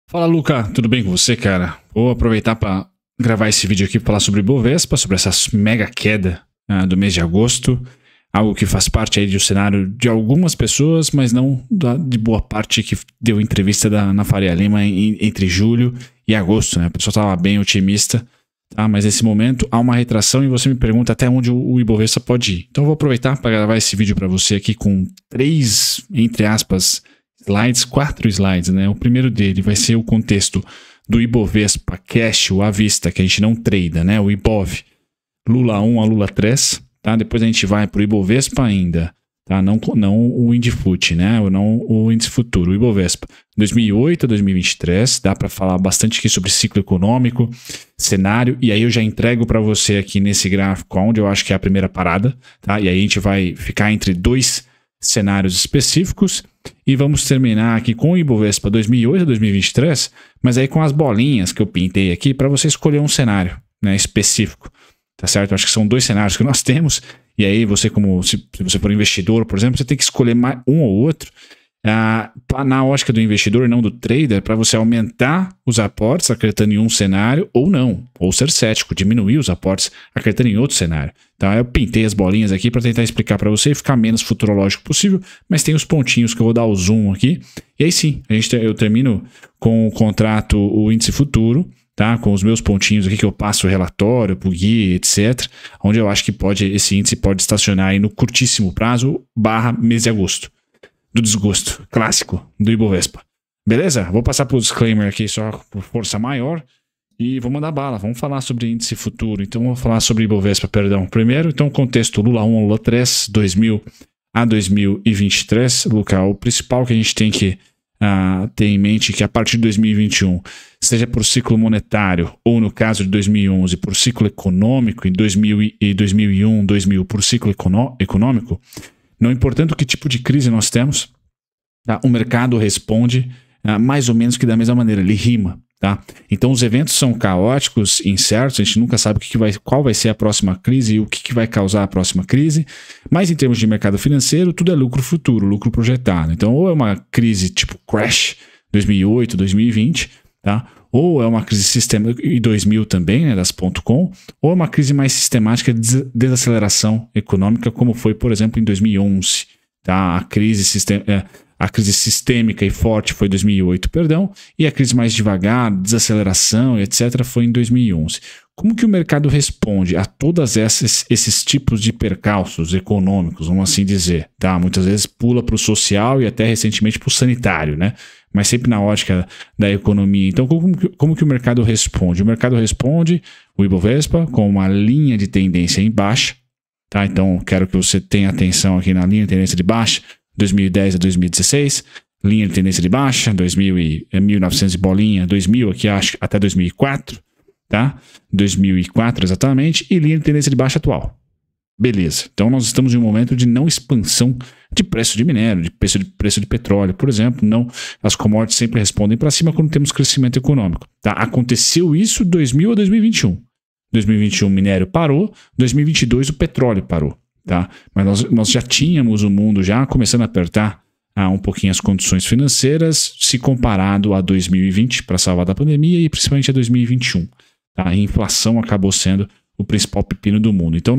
Fala, Luca, tudo bem com você, cara? Vou aproveitar para gravar esse vídeo aqui para falar sobre Ibovespa, sobre essa mega queda do mês de agosto, algo que faz parte aí do cenário de algumas pessoas, mas não de boa parte que deu entrevista na Faria Lima entre julho e agosto, né? A pessoa estava bem otimista, tá? Mas nesse momento há uma retração e você me pergunta até onde o Ibovespa pode ir. Então eu vou aproveitar para gravar esse vídeo para você aqui com 3, entre aspas, slides, 4 slides, né? O primeiro dele vai ser o contexto do Ibovespa Cash, o à vista, que a gente não trada, né? O Ibov, Lula 1 a Lula 3, tá? Depois a gente vai para o Ibovespa ainda, tá? Não o Indifut, né? Não o índice futuro, o Ibovespa. 2008 a 2023, dá para falar bastante aqui sobre ciclo econômico, cenário, e aí eu já entrego para você aqui nesse gráfico onde eu acho que é a primeira parada, tá? E aí a gente vai ficar entre dois cenários específicos e vamos terminar aqui com o Ibovespa 2008 a 2023, mas aí com as bolinhas que eu pintei aqui para você escolher um cenário, né, específico, tá certo? Eu acho que são dois cenários que nós temos e aí você, como se você for investidor, por exemplo, você tem que escolher mais um ou outro na ótica do investidor, não do trader, para você aumentar os aportes acreditando em um cenário ou não, ou ser cético, diminuir os aportes acreditando em outro cenário. Então eu pintei as bolinhas aqui para tentar explicar para você e ficar menos futurológico possível, mas tem os pontinhos que eu vou dar o zoom aqui. E aí sim, eu termino com o contrato, o índice futuro, tá? Com os meus pontinhos aqui que eu passo o relatório, o guia, etc. Onde eu acho que esse índice pode estacionar aí no curtíssimo prazo / mês de agosto. Do desgosto clássico do Ibovespa. Beleza? Vou passar para o disclaimer aqui só por força maior e vou mandar bala. Vamos falar sobre índice futuro. Então, vou falar sobre Ibovespa, perdão. Primeiro, então, contexto Lula 1 a Lula 3, 2000 a 2023. Luca, o principal que a gente tem que ter em mente é que a partir de 2021, seja por ciclo monetário ou no caso de 2011, por ciclo econômico, em 2001, 2000 por ciclo econômico, não importando que tipo de crise nós temos, tá? O mercado responde mais ou menos que da mesma maneira, ele rima. Tá? Então os eventos são caóticos, incertos, a gente nunca sabe qual vai ser a próxima crise e o que vai causar a próxima crise, mas em termos de mercado financeiro, tudo é lucro futuro, lucro projetado. Então ou é uma crise tipo crash 2008, 2020, tá? Ou é uma crise sistêmica, e 2000 também, né, das .com, ou é uma crise mais sistemática de desaceleração econômica, como foi, por exemplo, em 2011. Tá? A crise sistêmica e forte foi em 2008, perdão, e a crise mais devagar, desaceleração, etc., foi em 2011. Como que o mercado responde a todos esses tipos de percalços econômicos, vamos assim dizer? Tá? Muitas vezes pula para o social e até recentemente para o sanitário, né? Mas sempre na ótica da economia. Então, como que o mercado responde? O mercado responde, o Ibovespa, com uma linha de tendência em baixa. Tá? Então, quero que você tenha atenção aqui na linha de tendência de baixa, 2010 a 2016, linha de tendência de baixa, 1900 e bolinha, 2000 aqui acho até 2004, tá? 2004 exatamente, e linha de tendência de baixa atual. Beleza, então nós estamos em um momento de não expansão de preço de minério, de preço de petróleo, por exemplo. Não, as commodities sempre respondem para cima quando temos crescimento econômico. Tá? Aconteceu isso de 2000 a 2021. 2021 o minério parou, 2022 o petróleo parou. Tá? Mas nós já tínhamos o mundo já começando a apertar um pouquinho as condições financeiras se comparado a 2020 para salvar da pandemia e principalmente a 2021. Tá? A inflação acabou sendo o principal pepino do mundo. Então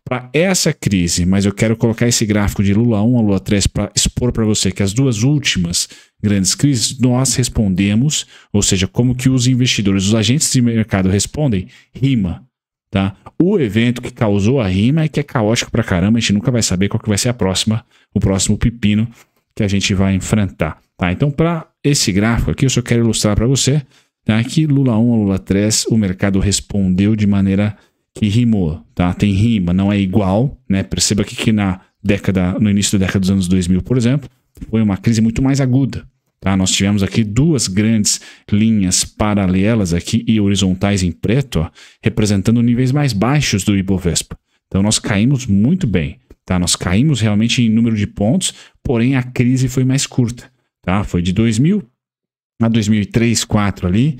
para essa crise, mas eu quero colocar esse gráfico de Lula 1 a Lula 3 para expor para você que as duas últimas grandes crises nós respondemos, ou seja, como que os investidores, os agentes de mercado respondem, rima. Tá? O evento que causou a rima é que é caótico pra caramba, a gente nunca vai saber qual que vai ser o próximo pepino que a gente vai enfrentar. Tá? Então, para esse gráfico aqui, eu só quero ilustrar para você, tá, que Lula 1 a Lula 3, o mercado respondeu de maneira que rimou. Tá? Tem rima, não é igual. Né? Perceba que no início da década dos anos 2000, por exemplo, foi uma crise muito mais aguda. Tá? Nós tivemos aqui duas grandes linhas paralelas aqui e horizontais em preto, ó, representando níveis mais baixos do Ibovespa. Então nós caímos muito bem. Tá? Nós caímos realmente em número de pontos, porém a crise foi mais curta. Tá? Foi de 2000 a 2003, 2004 ali,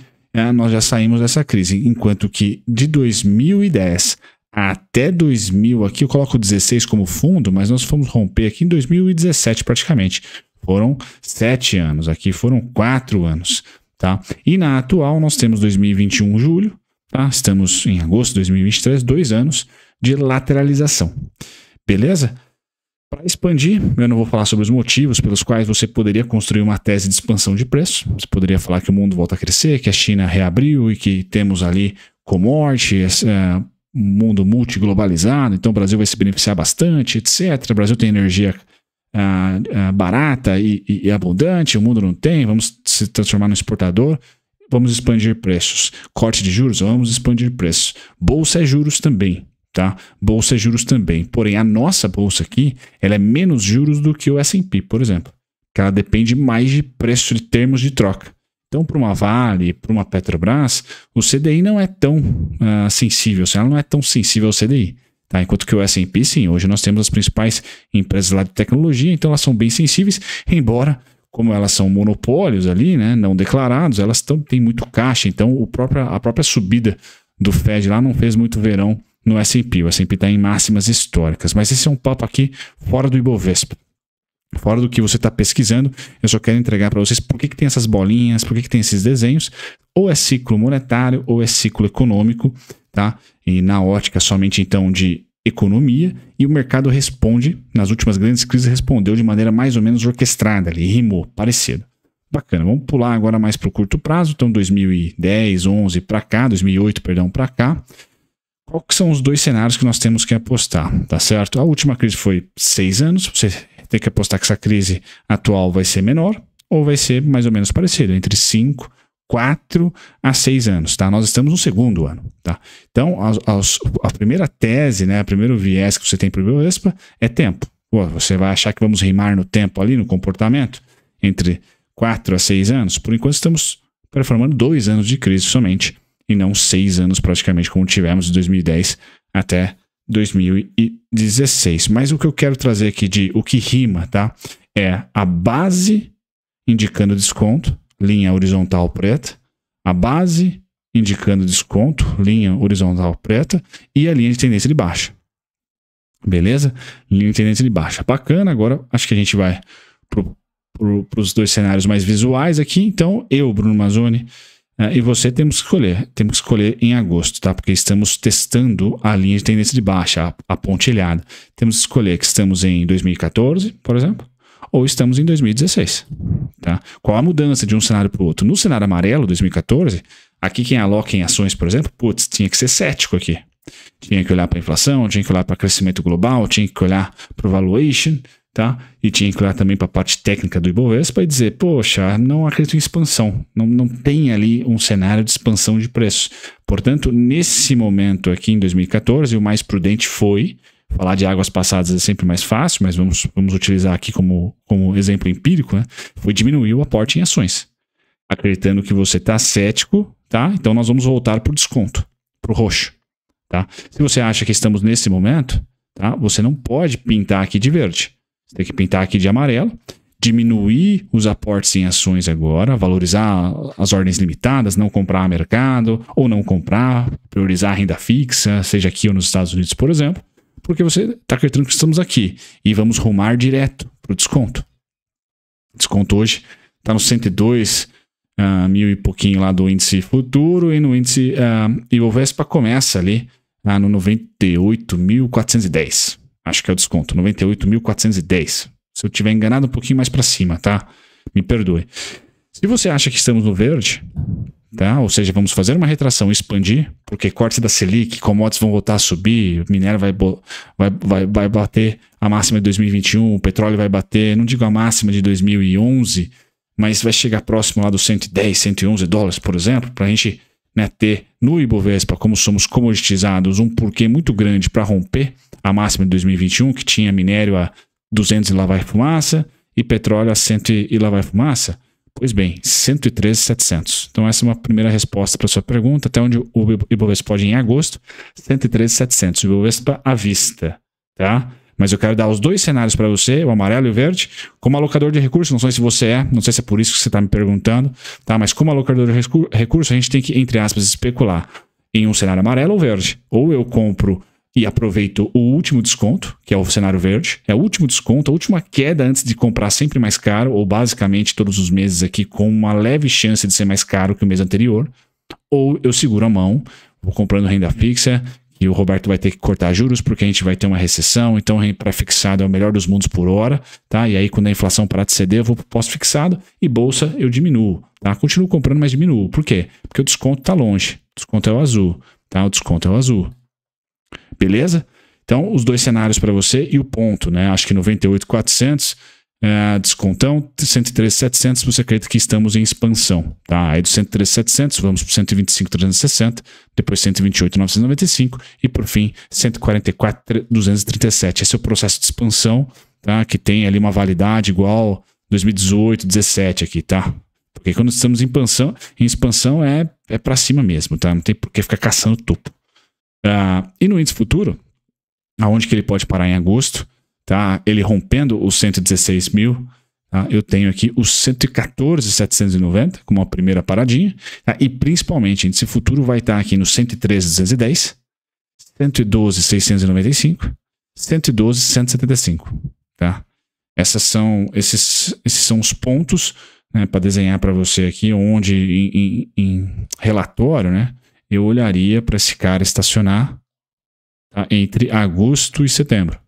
nós já saímos dessa crise. Enquanto que de 2010 até 2000, aqui eu coloco 16 como fundo, mas nós fomos romper aqui em 2017 praticamente. Foram 7 anos, aqui foram 4 anos. tá? E na atual nós temos 2021 julho, tá? Estamos em agosto de 2023, 2 anos de lateralização. Beleza? Para expandir, eu não vou falar sobre os motivos pelos quais você poderia construir uma tese de expansão de preço. Você poderia falar que o mundo volta a crescer, que a China reabriu e que temos ali commodities, mundo multiglobalizado, então o Brasil vai se beneficiar bastante, etc. O Brasil tem energia barata e abundante, o mundo não tem, vamos se transformar no exportador, vamos expandir preços. Corte de juros, vamos expandir preços. Bolsa é juros também. Tá? Bolsa é juros também. Porém, a nossa bolsa aqui, ela é menos juros do que o S&P, por exemplo. Que ela depende mais de preço de termos de troca. Então, para uma Vale, para uma Petrobras, o CDI não é tão sensível. Ela não é tão sensível ao CDI. Tá? Enquanto que o S&P, sim, hoje nós temos as principais empresas lá de tecnologia, então elas são bem sensíveis, embora, como elas são monopólios ali, né, não declarados, elas têm muito caixa. Então, a própria subida do Fed lá não fez muito verão no S&P. O S&P está em máximas históricas. Mas esse é um papo aqui fora do Ibovespa. Fora do que você está pesquisando. Eu só quero entregar para vocês por que tem essas bolinhas, por que tem esses desenhos. Ou é ciclo monetário ou é ciclo econômico. Tá? E na ótica somente então de economia. E o mercado responde, nas últimas grandes crises, respondeu de maneira mais ou menos orquestrada ali, rimou, parecido. Bacana, vamos pular agora mais para o curto prazo. Então 2010, 11 para cá, 2008, perdão, para cá. Quais são os 2 cenários que nós temos que apostar, tá certo? A última crise foi 6 anos, você tem que apostar que essa crise atual vai ser menor ou vai ser mais ou menos parecida, entre 5, 4 a 6 anos, tá? Nós estamos no segundo ano, tá? Então, a primeira tese, né, o primeiro viés que você tem para o Ibovespa é tempo. Pô, você vai achar que vamos rimar no tempo ali, no comportamento, entre 4 a 6 anos? Por enquanto estamos performando 2 anos de crise somente, e não 6 anos praticamente como tivemos de 2010 até 2016. Mas o que eu quero trazer aqui de o que rima, tá? É a base indicando desconto, linha horizontal preta, a base indicando desconto, linha horizontal preta, e a linha de tendência de baixa. Beleza? Linha de tendência de baixa. Bacana, agora acho que a gente vai para os 2 cenários mais visuais aqui. Então, eu, Bruno Mazzoni, e você temos que escolher em agosto, tá? Porque estamos testando a linha de tendência de baixa, a pontilhada. Temos que escolher que estamos em 2014, por exemplo, ou estamos em 2016, tá? Qual a mudança de um cenário para o outro? No cenário amarelo, 2014, aqui quem aloca em ações, por exemplo, tinha que ser cético aqui. Tinha que olhar para a inflação, tinha que olhar para o crescimento global, tinha que olhar para o valuation, tá? E tinha que olhar também para a parte técnica do Ibovespa e dizer, poxa, não acredito em expansão, não tem ali um cenário de expansão de preços. Portanto, nesse momento aqui em 2014, o mais prudente foi, falar de águas passadas é sempre mais fácil, mas vamos utilizar aqui como exemplo empírico, né? Foi diminuir o aporte em ações, acreditando que você está cético, tá? Então nós vamos voltar para o desconto, para o roxo, tá? Se você acha que estamos nesse momento, tá? Você não pode pintar aqui de verde. Você tem que pintar aqui de amarelo, diminuir os aportes em ações agora, valorizar as ordens limitadas, não comprar a mercado ou não comprar, priorizar a renda fixa, seja aqui ou nos Estados Unidos, por exemplo, porque você está acreditando que estamos aqui e vamos rumar direto para o desconto. Desconto hoje está no 102 mil e pouquinho lá do índice futuro e no índice Ibovespa começa ali no 98.410. Acho que é o desconto, 98.410. Se eu tiver enganado, um pouquinho mais para cima, tá? Me perdoe. Se você acha que estamos no verde, tá? Ou seja, vamos fazer uma retração e expandir, porque corte da Selic, commodities vão voltar a subir, o minério vai bater a máxima de 2021, o petróleo vai bater, não digo a máxima de 2011, mas vai chegar próximo lá dos 110, 111 dólares, por exemplo, para a gente, né, ter no Ibovespa, como somos comoditizados, um porquê muito grande para romper a máxima de 2021, que tinha minério a 200 e lá vai fumaça, e petróleo a 100 e lá vai fumaça. Pois bem, 113.700. Então essa é uma primeira resposta para a sua pergunta, até onde o Ibovespa pode ir em agosto, 113.700, o Ibovespa à vista, tá? Mas eu quero dar os 2 cenários para você, o amarelo e o verde, como alocador de recursos. Não sei se você não sei se é por isso que você está me perguntando, tá? Mas como alocador de recursos, a gente tem que, entre aspas, especular em um cenário amarelo ou verde. Ou eu compro e aproveito o último desconto, que é o cenário verde. É o último desconto, a última queda antes de comprar sempre mais caro, ou basicamente todos os meses aqui com uma leve chance de ser mais caro que o mês anterior. Ou eu seguro a mão, vou comprando renda fixa, e o Roberto vai ter que cortar juros porque a gente vai ter uma recessão, então pré-fixado é o melhor dos mundos por hora, tá? E aí quando a inflação parar de ceder, eu vou para o pós-fixado e bolsa eu diminuo, tá? Continuo comprando, mas diminuo. Por quê? Porque o desconto está longe, o desconto é o azul, tá? O desconto é o azul. Beleza? Então, os dois cenários para você e o ponto, né? Acho que 98.400, descontão, 113.700, você acredita que estamos em expansão, tá? Aí do 113.700, vamos para 125.360, depois 128.995 e por fim 144.237. Esse é o processo de expansão, tá? Que tem ali uma validade igual 2018, 17 aqui, tá? Porque quando estamos em expansão é para cima mesmo, tá? Não tem por que ficar caçando topo. E no índice futuro, aonde que ele pode parar em agosto, tá? Ele rompendo os 116 mil, tá? Eu tenho aqui os 114.790 como uma primeira paradinha, tá? E principalmente índice futuro vai estar aqui no 113.210, 112.695, 112.175, tá? Esses são os pontos, né, para desenhar para você aqui, onde em relatório, né, eu olharia para esse cara estacionar, tá, entre agosto e setembro.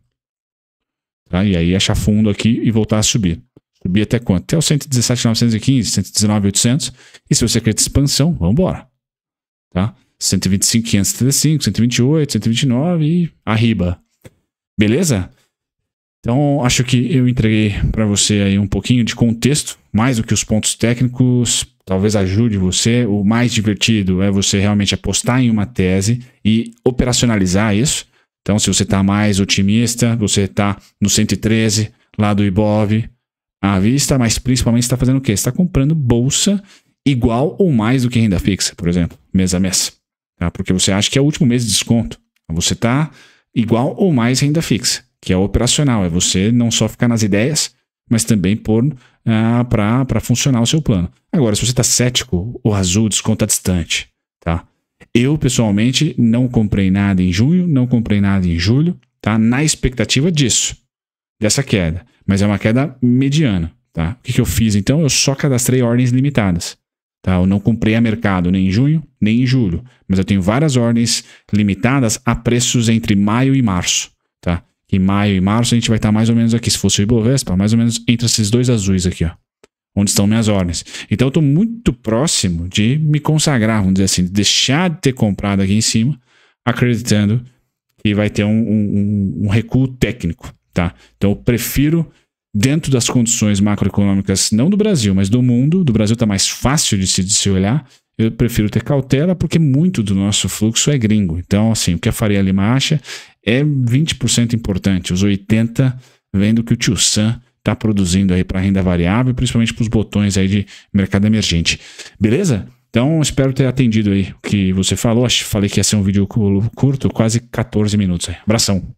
Tá? E aí achar fundo aqui e voltar a subir. Subir até quanto? Até o 117.915, 119.800. E se você quer expansão, vamos embora. Tá? 125.575, 128, 129 e arriba. Beleza? Então, acho que eu entreguei para você aí um pouquinho de contexto, mais do que os pontos técnicos, talvez ajude você. O mais divertido é você realmente apostar em uma tese e operacionalizar isso. Então, se você está mais otimista, você está no 113 lá do Ibov à vista, mas principalmente está fazendo o quê? Você está comprando bolsa igual ou mais do que renda fixa, por exemplo, mês a mês. Tá? Porque você acha que é o último mês de desconto. Você está igual ou mais renda fixa, que é operacional. É você não só ficar nas ideias, mas também pôr para funcionar o seu plano. Agora, se você está cético, o azul desconta distante. Tá? Eu, pessoalmente, não comprei nada em junho, não comprei nada em julho, tá? Na expectativa dessa queda. Mas é uma queda mediana. Tá? O que eu fiz, então? Eu só cadastrei ordens limitadas. Tá? Eu não comprei a mercado nem em junho, nem em julho. Mas eu tenho várias ordens limitadas a preços entre maio e março. Tá? Em maio e março a gente vai estar mais ou menos aqui. Se fosse o Ibovespa, mais ou menos entre esses dois azuis aqui, ó. Onde estão minhas ordens. Então eu estou muito próximo de me consagrar, vamos dizer assim, de deixar de ter comprado aqui em cima, acreditando que vai ter um recuo técnico, tá? Então eu prefiro, dentro das condições macroeconômicas, não do Brasil, mas do mundo, do Brasil está mais fácil de se olhar, eu prefiro ter cautela porque muito do nosso fluxo é gringo. Então, assim, o que a Faria Lima acha é 20% importante, os 80% vendo que o Tio Sam está produzindo aí para renda variável, principalmente para os botões aí de mercado emergente. Beleza? Então, espero ter atendido aí o que você falou. Falei que ia ser um vídeo curto, quase 14 minutos aí. Abração.